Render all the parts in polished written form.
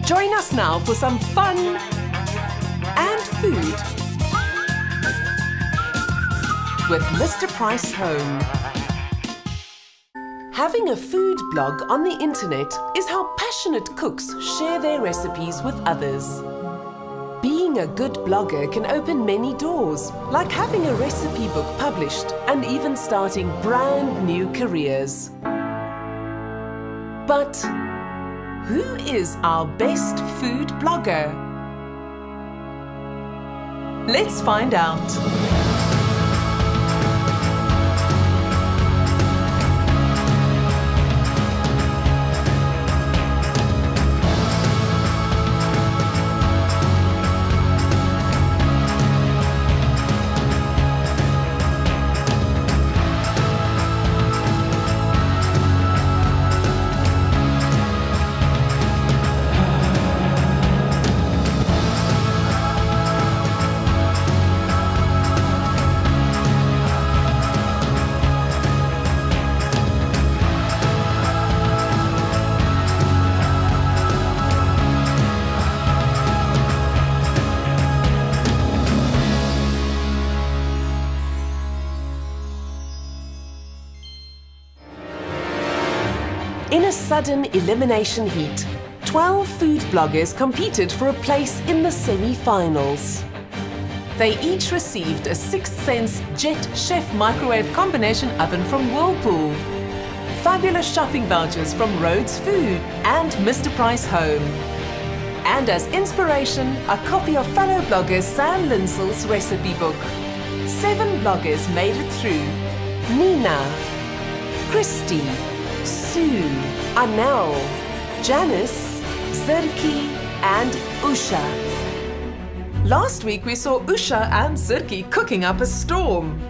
Join us now for some fun and food with Mr. Price Home. Having a food blog on the internet is how passionate cooks share their recipes with others. Being a good blogger can open many doors, like having a recipe book published and even starting brand new careers. But who is our best food blogger? Let's find out. In a sudden elimination heat, 12 food bloggers competed for a place in the semi-finals. They each received a 6th Sense Jet Chef microwave combination oven from Whirlpool, fabulous shopping vouchers from Rhodes Food and Mr. Price Home, and as inspiration, a copy of fellow blogger Sam Linsel's recipe book. 7 bloggers made it through: Nina, Christy, Sue, Anel, Janice, Zirki and Usha. Last week we saw Usha and Zirki cooking up a storm.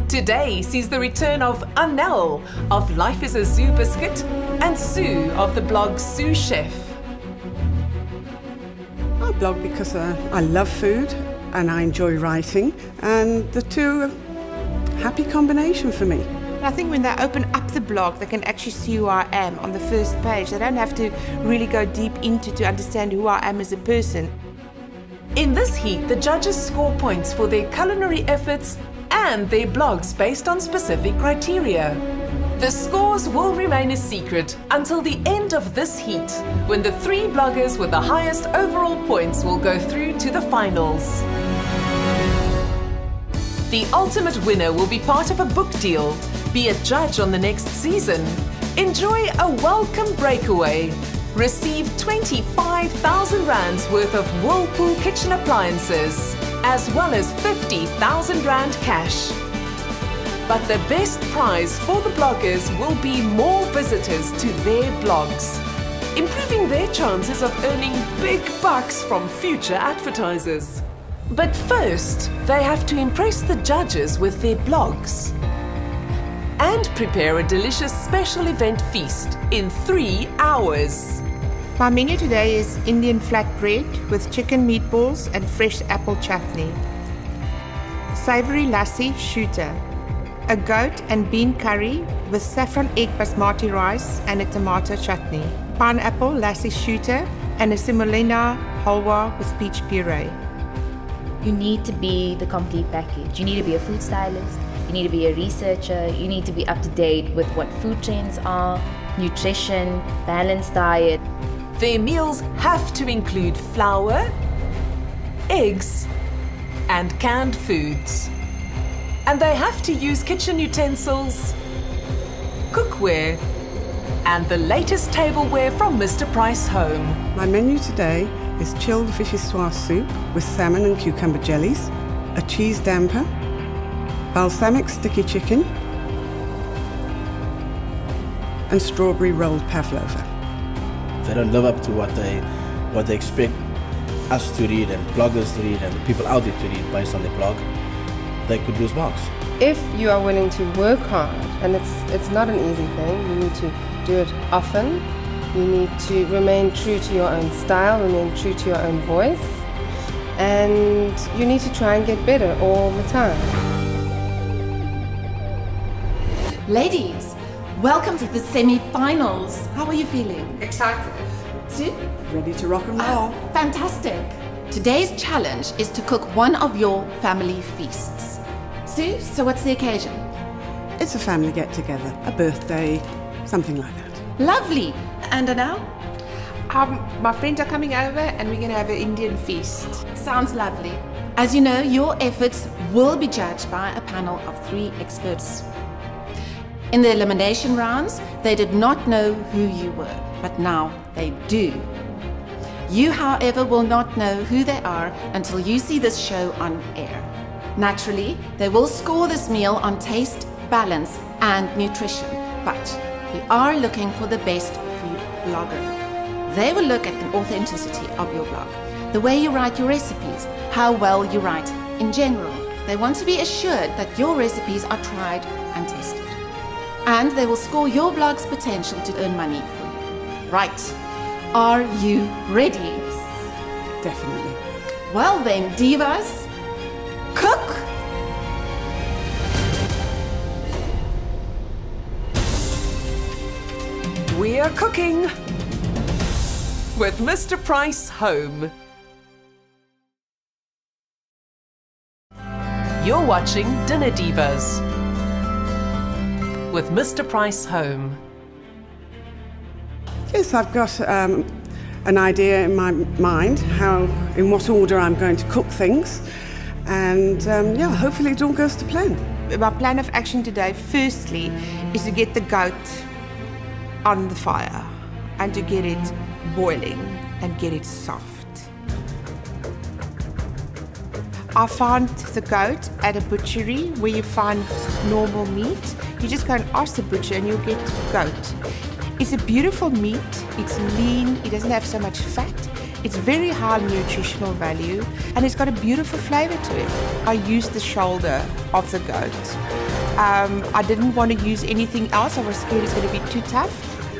Today sees the return of Anel of Life is a Zoo Biscuit and Sue of the blog Sue Chef. I blog because I love food and I enjoy writing, and the two are a happy combination for me. I think when they open up the blog, they can actually see who I am on the first page. They don't have to really go deep into to understand who I am as a person. In this heat, the judges score points for their culinary efforts and their blogs based on specific criteria. The scores will remain a secret until the end of this heat, when the 3 bloggers with the highest overall points will go through to the finals. The ultimate winner will be part of a book deal, be a judge on the next season, enjoy a welcome breakaway, receive 25,000 rands worth of Whirlpool kitchen appliances, as well as 50,000 rand cash. But the best prize for the bloggers will be more visitors to their blogs, improving their chances of earning big bucks from future advertisers. But first, they have to impress the judges with their blogs and prepare a delicious special event feast in 3 hours. My menu today is Indian flatbread with chicken meatballs and fresh apple chutney, savory lassi shooter, a goat and bean curry with saffron egg basmati rice and a tomato chutney, pineapple lassi shooter and a semolina halwa with peach puree. You need to be the complete package. You need to be a food stylist, you need to be a researcher, you need to be up to date with what food trends are, nutrition, balanced diet. Their meals have to include flour, eggs, and canned foods. And they have to use kitchen utensils, cookware, and the latest tableware from Mr. Price Home. My menu today is chilled vichyssoise soup with salmon and cucumber jellies, a cheese damper, balsamic sticky chicken, and strawberry rolled pavlova. They don't live up to what they expect us to read and bloggers to read and the people out there to read based on their blog. They could lose marks. If you are willing to work hard, and it's not an easy thing, you need to do it often. You need to remain true to your own style, remain true to your own voice, and you need to try and get better all the time. Ladies, welcome to the semi-finals. How are you feeling? Excited. Sue? Ready to rock and roll. Fantastic. Today's challenge is to cook one of your family feasts. Sue, so what's the occasion? It's a family get-together, a birthday, something like that. Lovely. And now? My friends are coming over and we're going to have an Indian feast. Sounds lovely. As you know, your efforts will be judged by a panel of 3 experts. In the elimination rounds, they did not know who you were, but now they do. You, however, will not know who they are until you see this show on air. Naturally, they will score this meal on taste, balance, and nutrition, but we are looking for the best food blogger. They will look at the authenticity of your blog, the way you write your recipes, how well you write in general. They want to be assured that your recipes are tried and tested. And they will score your blog's potential to earn money for you. Right. Are you ready? Definitely. Well then, divas, cook! We are cooking with Mr. Price home. You're watching Dinner Divas with Mr. Price home. Yes, I've got an idea in my mind in what order I'm going to cook things, and yeah, hopefully it all goes to plan. My plan of action today, firstly, is to get the goat on the fire and to get it boiling and get it soft. I found the goat at a butchery where you find normal meat. You just go and ask the butcher and you'll get goat. It's a beautiful meat, it's lean, it doesn't have so much fat, it's very high nutritional value, and it's got a beautiful flavor to it. I used the shoulder of the goat. I didn't want to use anything else, I was scared it's going to be too tough.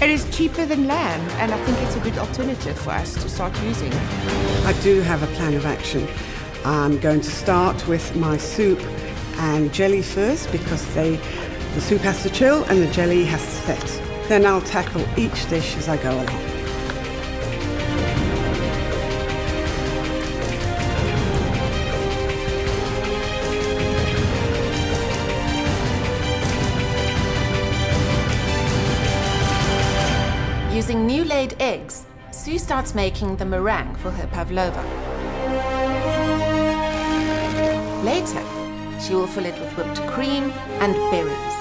It is cheaper than lamb, and I think it's a good alternative for us to start using. I do have a plan of action. I'm going to start with my soup and jelly first because the soup has to chill and the jelly has to set. Then I'll tackle each dish as I go along. Using new laid eggs, Sue starts making the meringue for her pavlova. Later, she will fill it with whipped cream and berries.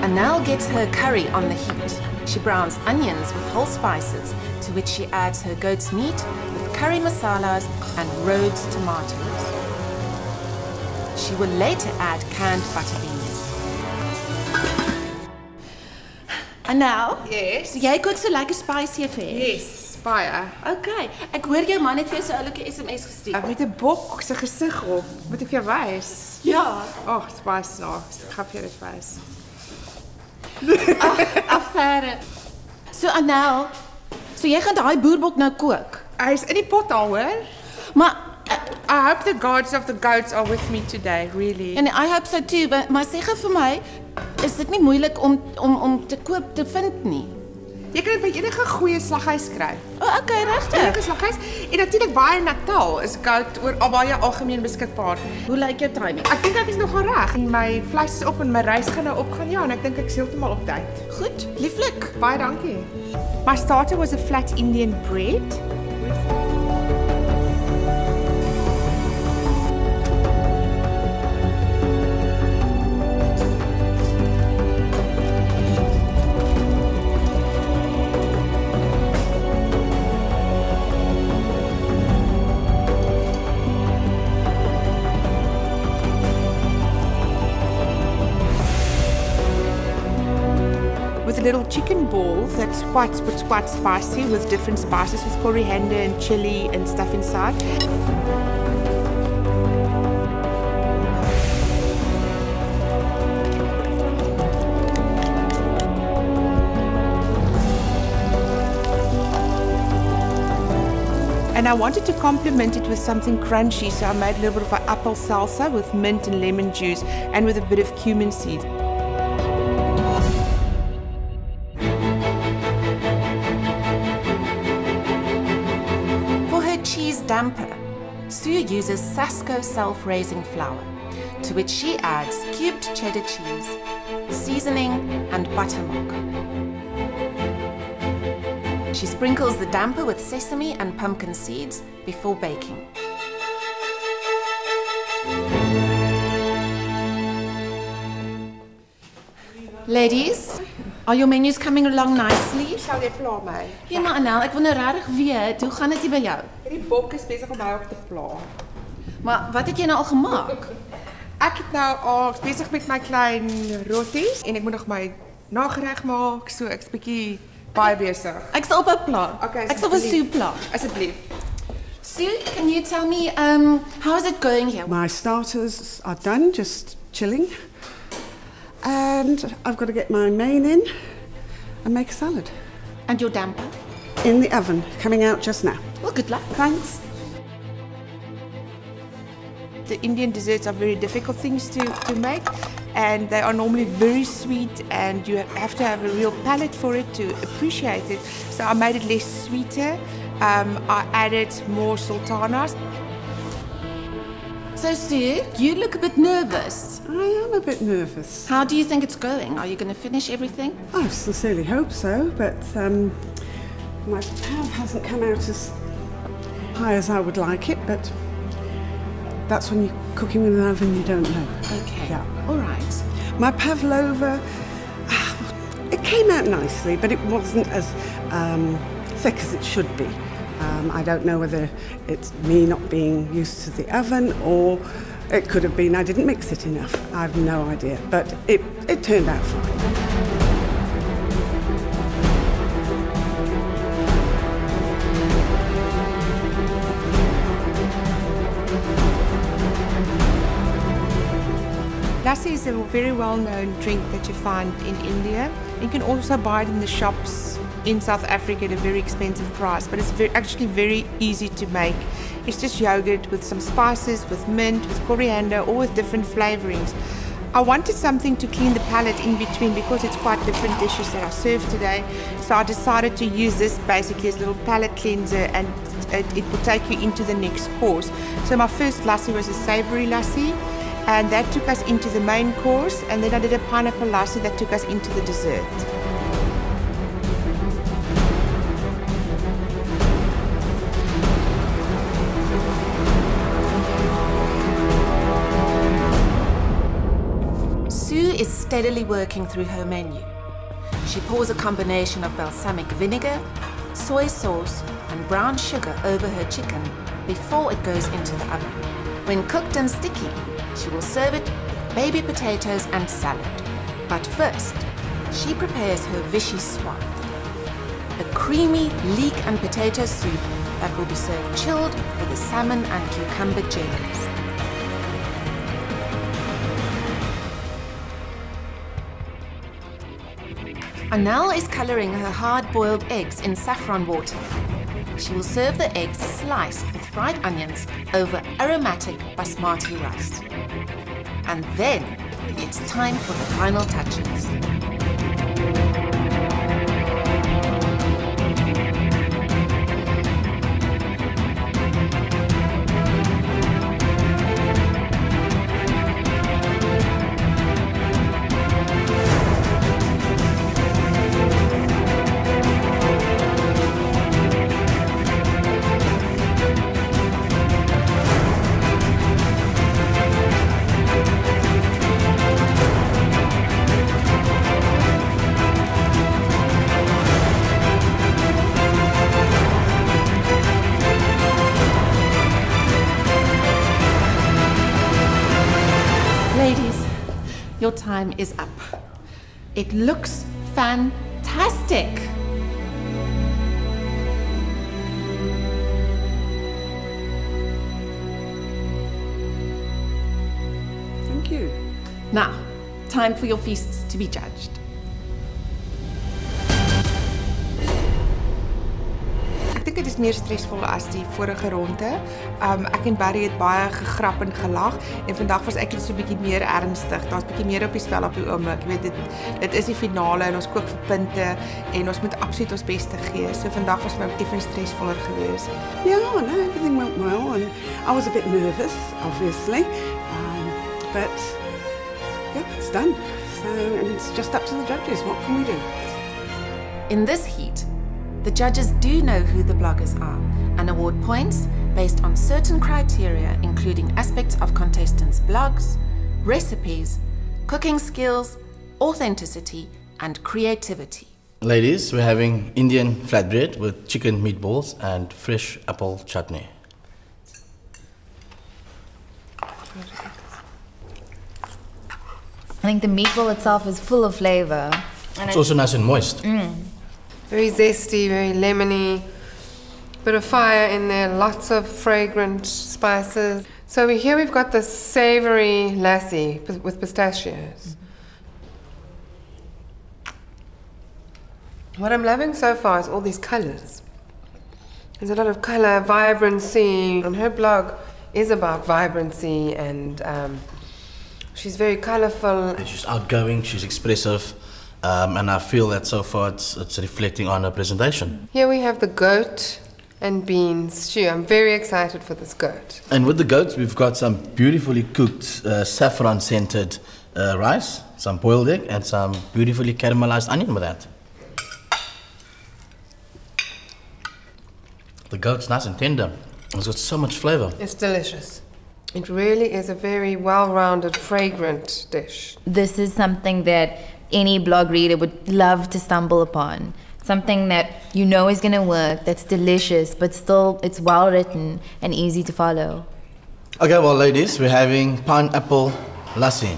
Anel gets her curry on the heat. She browns onions with whole spices, to which she adds her goat's meat with curry masalas and Rhodes tomatoes. She will later add canned butter beans. Anel? Yes? So jy kook so lekker spicy vir. Yes, baie. Okay, ek hoor jou man het vir jou so 'n oulike SMS gestuur. Met 'n bok se gesig op. Moet ek vir jou wys? Ja. Oh, it's baie snaaks. Ek gaan vir jou dit wys. Affære. So Anel, so jy gaan daai boerbok nou kook. Hy's in die pot al, hoor. Maar I hope the gods of the goats are with me today, really. en I hope so too, maar sê gou vir my, is dit nie moeilik om te koop te vind nie? Jy kan dit by enige goeie slaghuis kry. Okay, regtig. Enige slaghuis. En natuurlik baie in Natal is goat baie algemeen beskikbaar. Hoe lyk jou timing? Ek dink ek is nogal reg. En my vleis is op en my rys gaan nou opgaan. Ja, en ek dink ek is heeltemal op tyd. Goed, lieflik. Baie dankie. My starter was a flat Indian bread. With a little chicken ball that's quite spicy with different spices with coriander and chili and stuff inside. And I wanted to complement it with something crunchy, so I made a little bit of an apple salsa with mint and lemon juice and with a bit of cumin seeds. For her cheese damper, Sue uses Sasco self-raising flour, to which she adds cubed cheddar cheese, seasoning and buttermilk. She sprinkles the damper with sesame and pumpkin seeds before baking. Ladies, are your menus coming along nicely? Sal jy pla my? Ja, maar Anel, ek wil nou regtig weet, hoe gaan dit hier by jou? Die bok is besig om my op te pla. Maar wat het jy nou al gemaak? Ek het nou al besig met my klein roties en ek moet nog my nagereg maak, so ek's bietjie baie besig. Ek sal ophou pla. Okay, ek sal vir Sue pla. Asseblief. Sue, can you tell me, how is it going here? My starters are done, just chilling. And I've got to get my main in and make a salad. And your damper? In the oven, coming out just now. Well, good luck. Thanks. The Indian desserts are very difficult things to make, and they are normally very sweet, and you have to have a real palate for it to appreciate it. So I made it less sweeter. I added more sultanas. So Sue, you look a bit nervous. I am a bit nervous. How do you think it's going? Are you going to finish everything? I sincerely hope so, but my pav hasn't come out as high as I would like it, but that's when you're cooking in an oven, you don't know. Okay. Yeah. All right. My pavlova, it came out nicely, but it wasn't as thick as it should be. I don't know whether it's me not being used to the oven, or it could have been I didn't mix it enough. I have no idea, but it turned out fine. Lassi is a very well-known drink that you find in India. You can also buy it in the shops in South Africa at a very expensive price, but it's actually very easy to make. It's just yogurt with some spices, with mint, with coriander, or with different flavorings. I wanted something to clean the palate in between because it's quite different dishes that I serve today. So I decided to use this basically as a little palate cleanser, and it will take you into the next course. So my first lassi was a savory lassi, and that took us into the main course, and then I did a pineapple lassi that took us into the dessert. Sue is steadily working through her menu. She pours a combination of balsamic vinegar, soy sauce, and brown sugar over her chicken before it goes into the oven. When cooked and sticky, she will serve it with baby potatoes and salad. But first, she prepares her vichy swat, a creamy leek and potato soup that will be served chilled with the salmon and cucumber jellies. Anel is colouring her hard-boiled eggs in saffron water. She will serve the eggs sliced with fried onions over aromatic basmati rice. And then it's time for the final touches. Ladies, your time is up. It looks fantastic. Thank you. Now, time for your feasts to be judged. Ek dink dit is meer stresvol as die vorige ronde. Ek en Barry het baie gegrap en gelag en vandag was ek net so 'n bietjie meer ernstig. Daar's bietjie meer op die spel op die oomblik. Jy weet dit is die finale en ons kook vir punte en ons moet absoluut ons bes te gee. So vandag was vir my effens stresvoller geweest. Yeah, no, everything went well, and I was a bit nervous, obviously, but yeah, it's done. So, and it's just up to the judges. What can we do? In this heat, the judges do know who the bloggers are and award points based on certain criteria, including aspects of contestants' blogs, recipes, cooking skills, authenticity, and creativity. Ladies, we're having Indian flatbread with chicken meatballs and fresh apple chutney. I think the meatball itself is full of flavor. And It's also nice and moist. Very zesty, very lemony. Bit of fire in there, lots of fragrant spices. So here we've got the savory lassi with pistachios. What I'm loving so far is all these colours. There's a lot of colour, vibrancy, and her blog is about vibrancy, and she's very colourful. She's outgoing, she's expressive, and I feel that so far it's reflecting on her presentation. Here we have the goat and beans stew. I'm very excited for this goat. And with the goats, we've got some beautifully cooked saffron-scented rice, some boiled egg, and some beautifully caramelized onion with that. The goat's nice and tender. It's got so much flavor. It's delicious. It really is a very well-rounded, fragrant dish. this is something that any blog reader would love to stumble upon. Something that you know is going to work, that's delicious, but still it's well written and easy to follow. Okay, well, ladies, we're having pineapple lassi.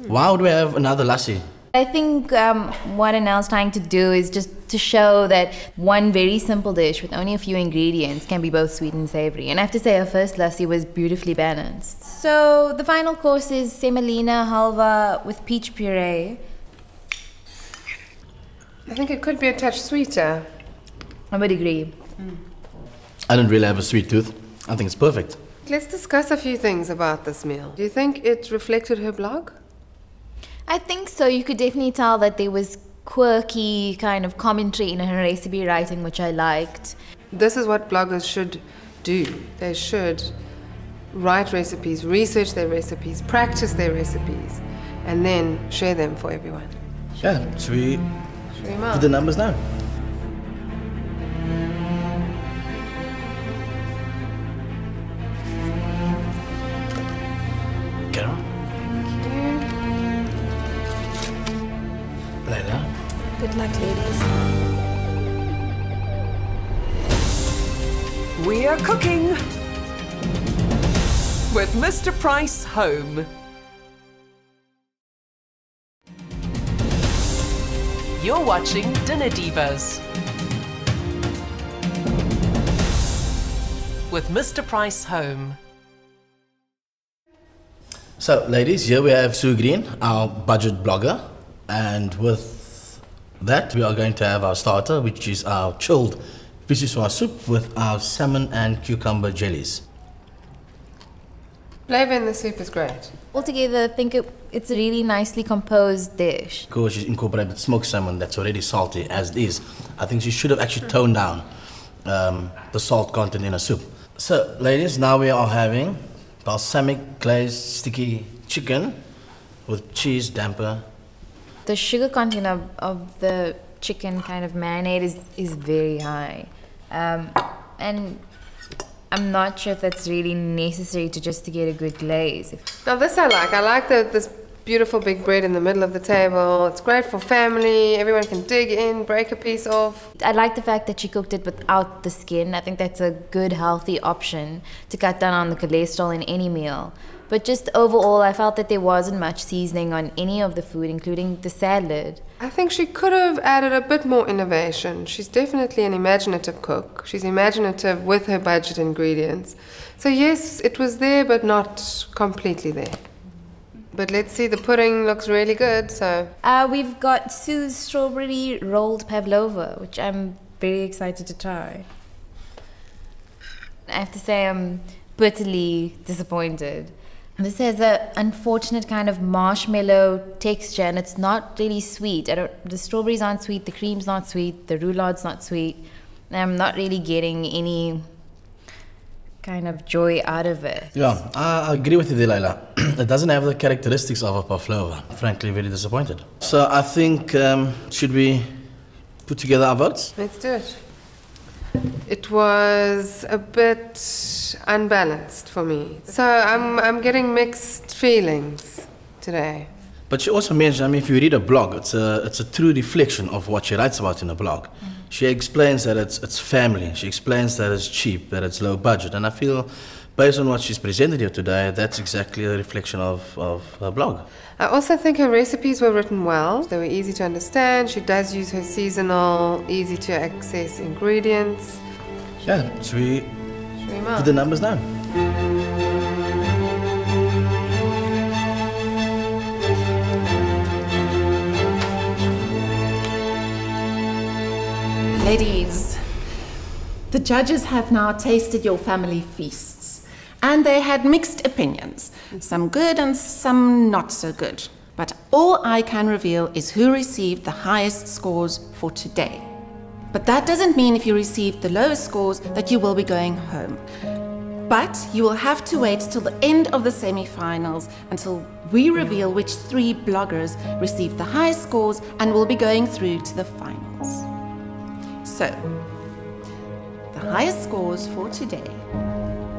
Why would we have another lassi? I think what Anel's trying to do is just to show that one very simple dish with only a few ingredients can be both sweet and savory. And I have to say, her first lassi was beautifully balanced. So the final course is semolina halva with peach puree. I think it could be a touch sweeter. I would agree. I don't really have a sweet tooth. I think it's perfect. Let's discuss a few things about this meal. Do you think it reflected her blog? I think so. You could definitely tell that there was quirky kind of commentary in her recipe writing, which I liked. This is what bloggers should do. They should write recipes, research their recipes, practice their recipes, and then share them for everyone. Yeah, should we Should we put mark? the numbers down? Carol? Leila? Good luck, ladies. We are cooking with Mr. Price home. You're watching Dinner Divas with Mr. Price home. So, ladies, here we have Sue Green, our budget blogger, and with that we are going to have our starter, which is our chilled vichyssoise soup with our salmon and cucumber jellies. Flavor in the soup is great. Altogether, I think it's a really nicely composed dish. Because she's incorporated smoked salmon that's already salty as it is. I think she should have actually toned down the salt content in her soup. So, ladies, now we are having balsamic glazed sticky chicken with cheese damper. The sugar content of the chicken kind of marinade is very high. And I'm not sure if that's really necessary to get a good glaze. Now this I like. I like this beautiful big bread in the middle of the table. It's great for family. Everyone can dig in, break a piece off. I like the fact that she cooked it without the skin. I think that's a good, healthy option to cut down on the cholesterol in any meal. But just overall, I felt that there wasn't much seasoning on any of the food, including the salad. I think she could have added a bit more innovation. She's definitely an imaginative cook. She's imaginative with her budget ingredients. So yes, it was there, but not completely there. But let's see, the pudding looks really good, so... We've got Sue's strawberry rolled pavlova, which I'm very excited to try. I have to say I'm bitterly disappointed. This has an unfortunate kind of marshmallow texture, and it's not really sweet. The strawberries aren't sweet, the cream's not sweet, the roulard's not sweet. I'm not really getting any kind of joy out of it. Yeah, I agree with you there, Laila. It doesn't have the characteristics of a pavlova. Frankly, very disappointed. So I think, should we put together our votes? Let's do it. It was a bit unbalanced for me. So I'm getting mixed feelings today. But she also mentioned, I mean, if you read a blog, it's a true reflection of what she writes about in a blog. She explains that it's family. She explains that it's cheap, that it's low budget. And I feel, based on what she's presented here today, that's exactly a reflection of her blog. I also think her recipes were written well. They were easy to understand. She does use her seasonal, easy to access ingredients. Yeah, should we put the numbers down? Ladies, the judges have now tasted your family feasts, and they had mixed opinions, some good and some not so good. But all I can reveal is who received the highest scores for today. But that doesn't mean if you received the lowest scores that you will be going home. But you will have to wait till the end of the semi-finals until we reveal which 3 bloggers received the highest scores and will be going through to the finals. So, the highest scores for today,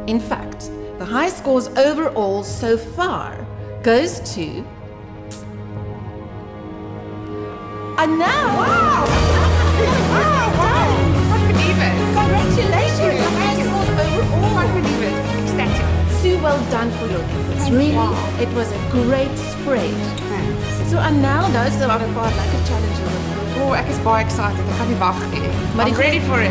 in fact, the highest scores overall so far goes to... And now... Wow! Wow! I can't believe it. Congratulations! The highest scores overall. I can't believe it. Ecstatic. Sue, well done for your efforts. Really, it was a great spread. Thanks. So Anel knows that I'm part like a challenger. Oh, ek is baie excited. Ek kan nie wag nie. Maar I'm ready for it.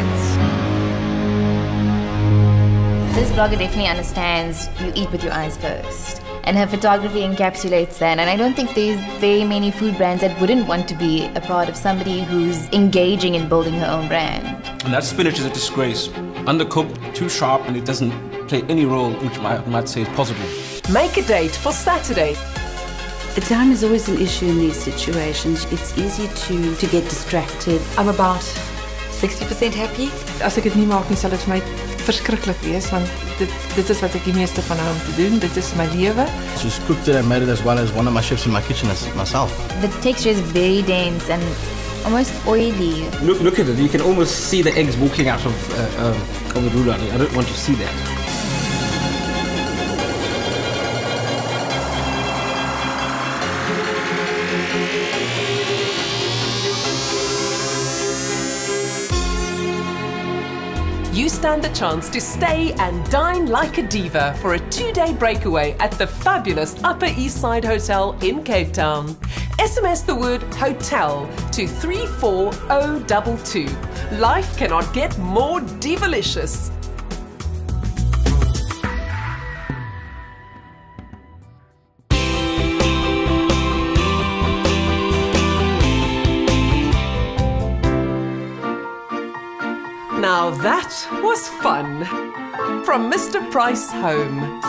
This blogger definitely understands you eat with your eyes first. And her photography encapsulates that. And I don't think there's very many food brands that wouldn't want to be a part of somebody who's engaging in building her own brand. And that spinach is a disgrace. Undercooked, too sharp, and it doesn't play any role, which I might say is positive. Make a date for Saturday. The time is always an issue in these situations. It's easy to get distracted. I'm about 60% happy. As ek dit nie maak nie, sal dit vir my verskriklik wees, want dit is wat ek die meeste van hou om te doen. Dit is my lewe. She's cooked it and made it as well as one of my chefs in my kitchen myself. The texture is very dense and almost oily. Look at it. You can almost see the eggs walking out of the roulade. I don't want to see that. You stand a chance to stay and dine like a diva for a 2-day breakaway at the fabulous Upper East Side Hotel in Cape Town. SMS the word hotel to 34022. Life cannot get more divalicious. Now that was fun. From Mr. Price Home.